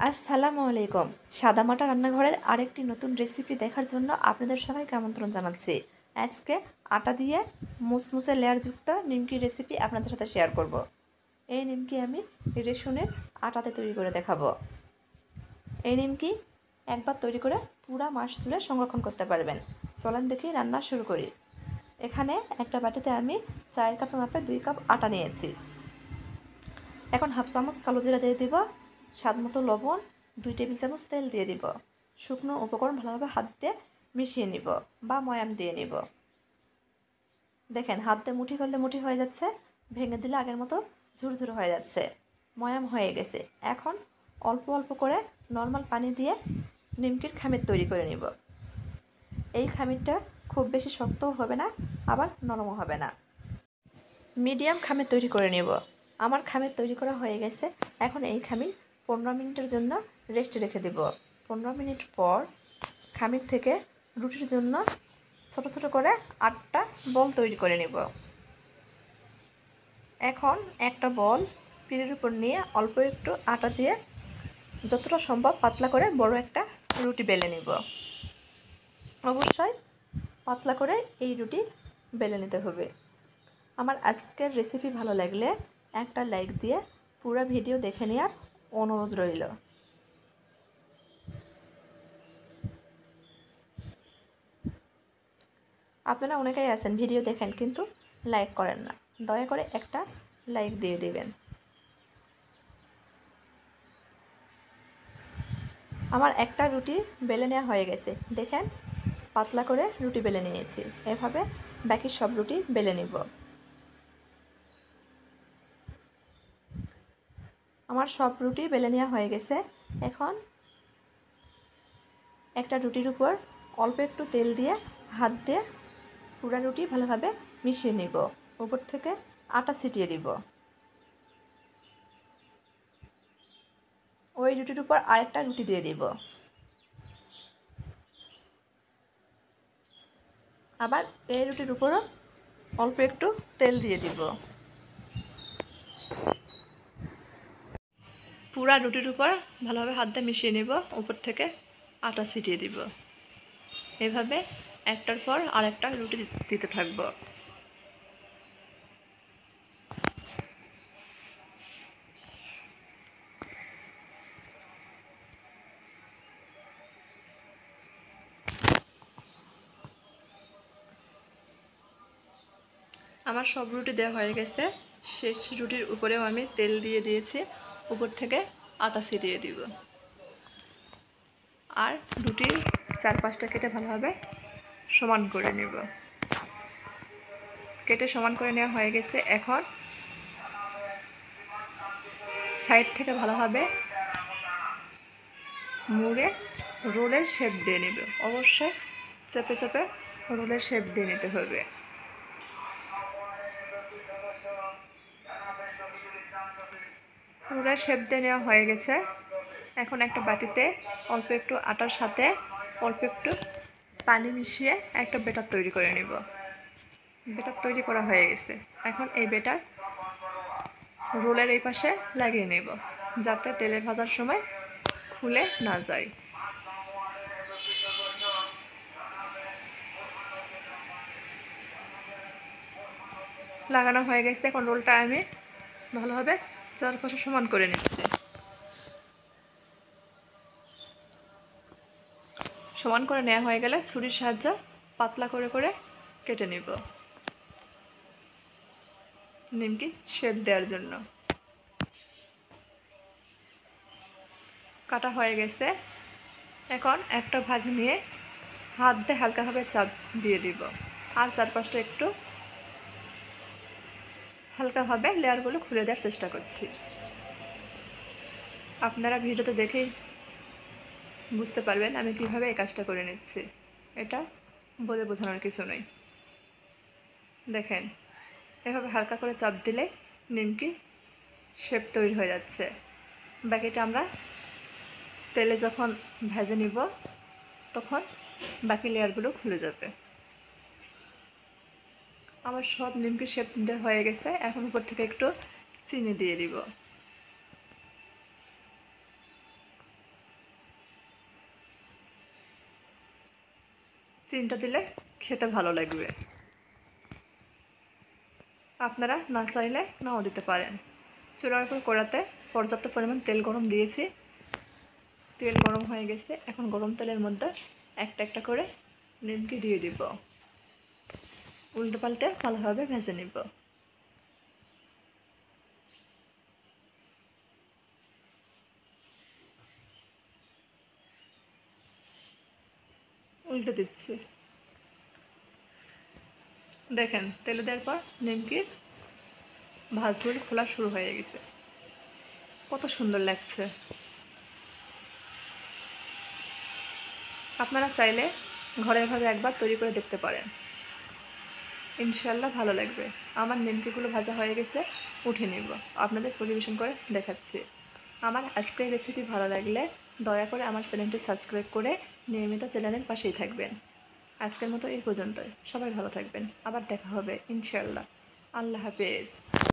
আসসালামু আলাইকুম। সাদামাটা রান্নাঘরের আরেকটি নতুন রেসিপি দেখার জন্য আপনাদের সবাইকে আমন্ত্রণ জানাচ্ছি। আজকে আটা দিয়ে মুসমুসে লেয়ারযুক্ত নিমকির রেসিপি আপনাদের সাথে শেয়ার করব। এই নিমকি আমি রেশনের আটাতে তৈরি করে দেখাবো। এই নিমকি একবার তৈরি করে পুরা মাস জুড়ে সংরক্ষণ করতে পারবেন। চলেন দেখি রান্না শুরু করি। এখানে একটা বাটিতে আমি 4 কাপের মাপে 2 কাপ আটা নিয়েছি। এখন হাফ চামচ কালো জিরা দিয়ে দিব, স্বাদ মতো লবণ, 2 টেবিল চামচ তেল দিয়ে দিব। শুকনো উপকরণ ভালোভাবে হাত দিয়ে মিশিয়ে নিব বা ময়াম দিয়ে নিব। দেখেন হাত দিয়ে মুঠি করলে মুঠি হয়ে যাচ্ছে, ভেঙে দিলে আগের মতো ঝুরঝুর হয়ে যাচ্ছে, ময়াম হয়ে গেছে। এখন অল্প অল্প করে নর্মাল পানি দিয়ে নিমকির খামির তৈরি করে নিব। এই খামিরটা খুব বেশি শক্তও হবে না, আবার নরমও হবে না, মিডিয়াম খামির তৈরি করে নেব। আমার খামির তৈরি করা হয়ে গেছে। এখন এই খামির 15 মিনিটের জন্য রেস্টে রেখে দেব। 15 মিনিট পর খামির থেকে রুটির জন্য ছোট ছোট করে 8টা বল তৈরি করে নেব। এখন একটা বল পিঠের উপর নিয়ে অল্প একটু আটা দিয়ে যতটা সম্ভব পাতলা করে বড় একটা রুটি বেলে নেব। অবশ্যই পাতলা করে এই রুটি বেলে নিতে হবে। আমার আজকের রেসিপি ভালো লাগলে একটা লাইক দিয়ে পুরো ভিডিও দেখে নেওয়ার অনুরোধ রইল। আপনারা অনেকেই আছেন ভিডিও দেখেন কিন্তু লাইক করেন না, দয়া করে একটা লাইক দিয়ে দিবেন। আমার একটা রুটি বেলে নেওয়া হয়ে গেছে, দেখেন পাতলা করে রুটি বেলে নিয়েছি। এভাবে বাকি সব রুটি বেলে নিব। আমার সব রুটি বেলে নেওয়া হয়ে গেছে। এখন একটা রুটির উপর অল্প একটু তেল দিয়ে হাত দিয়ে পুরা রুটি ভালোভাবে মিশিয়ে নিব। উপর থেকে আটা ছিটিয়ে দিব। ওই রুটির উপর আরেকটা রুটি দিয়ে দিব। আবার এই রুটির উপরও অল্প একটু তেল দিয়ে দিব। পুরা রুটির উপর ভালোভাবে হাত দিয়ে মিশিয়ে নেব, উপর থেকে আটা ছিটিয়ে দিব। এভাবে একটার পর আরেকটা রুটি দিতে থাকবো। আমার সব রুটি দেওয়া হয়ে গেছে। শেষ রুটির উপরেও আমি তেল দিয়ে দিয়েছি, উপর থেকে আটা ছিটিয়ে দিব। আর রুটির 4-5টা কেটে ভালোভাবে সমান করে নেব। কেটে সমান করে নেওয়া হয়ে গেছে। এখন সাইড থেকে ভালোভাবে মুড়ে রোলের শেপ দিয়ে নেব। অবশ্যই চেপে চেপে রোলের শেপ দিয়ে নিতে হবে। রোলের শেপ দিয়ে নেওয়া হয়ে গেছে। এখন একটা বাটিতে অল্প একটু আটার সাথে অল্প একটু পানি মিশিয়ে একটা ব্যাটার তৈরি করে নেব। ব্যাটার তৈরি করা হয়ে গেছে। এখন এই ব্যাটার রোলের এই পাশে লাগিয়ে নেব, যাতে তেলে ভাজার সময় খুলে না যায়। লাগানো হয়ে গেছে। এখন রোলটা আমি ভালোভাবে চারপাশে সমান করে নিচ্ছি। সমান করে নেওয়া হয়ে গেলে ছুরির সাহায্যে পাতলা করে করে কেটে নেব নিমকি শেপ দেওয়ার জন্য। কাটা হয়ে গেছে। এখন একটা ভাগ নিয়ে হাত দিয়ে হালকাভাবে চাপ দিয়ে দিব, আর 4-5টা একটু হালকাভাবে লেয়ারগুলো খুলে দেওয়ার চেষ্টা করছি। আপনারা ভিডিওতে দেখেই বুঝতে পারবেন আমি কিভাবে এই কাজটা করে নিচ্ছি। এটা বলে বোঝানোর কিছু নেই। দেখেন এভাবে হালকা করে চাপ দিলে নিমকি শেপ তৈরি হয়ে যাচ্ছে। বাকিটা আমরা তেলে যখন ভেজে নিব তখন বাকি লেয়ারগুলো খুলে যাবে। আমার সব নিমকি শেপ দেওয়া হয়ে গেছে। এখন উপর থেকে একটু চিনি দিয়ে দিব। চিনিটা দিলে খেতে ভালো লাগবে। আপনারা না চাইলে নাও দিতে পারেন। চুলার উপর কড়াতে পর্যাপ্ত পরিমাণ তেল গরম দিয়েছি। তেল গরম হয়ে গেছে, এখন গরম তেলের মধ্যে একটা একটা করে নিমকি দিয়ে দিব। উল্টো পাল্টে ভালোভাবে ভেজে নিব। উল্টে দিচ্ছি। দেখেন তেলে দেওয়ার পর নিমকির ভাঁজগুলো খোলা শুরু হয়ে গেছে। কত সুন্দর লাগছে। আপনারা চাইলে ঘরে এভাবে একবার তৈরি করে দেখতে পারেন, ইনশাল্লাহ ভালো লাগবে। আমার নিমকিগুলো ভাজা হয়ে গেছে, উঠে নেব, আপনাদের পরিবেশন করে দেখাচ্ছি। আমার আজকের রেসিপি ভালো লাগলে দয়া করে আমার চ্যানেলটি সাবস্ক্রাইব করে নিয়মিত চ্যানেলের পাশেই থাকবেন। আজকের মতো এই পর্যন্তই। সবাই ভালো থাকবেন, আবার দেখা হবে ইনশাল্লাহ। আল্লাহ হাফেজ।